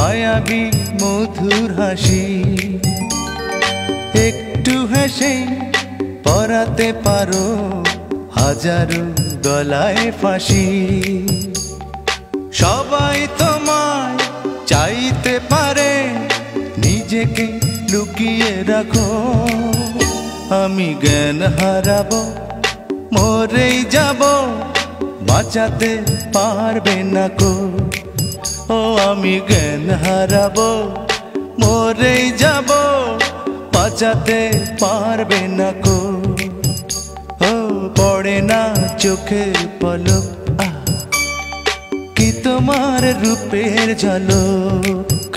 মায়াবী মধুর হাসি। একটু হেসে পরাতে পারো হাজারো গলায় ফাঁসি। সবাই তোমায় চাইতে পারে, নিজেকে লুকিয়ে রাখো। আমি জ্ঞান হারাবো, মরেই যাব, বাঁচাতে পারবে না কো। ও আমি জ্ঞান হারাবো, মরেই যাব, বাঁচাতে পারবে না কো। ও পড়ে না চোখের পলক, কি তোমার রূপের ঝলক।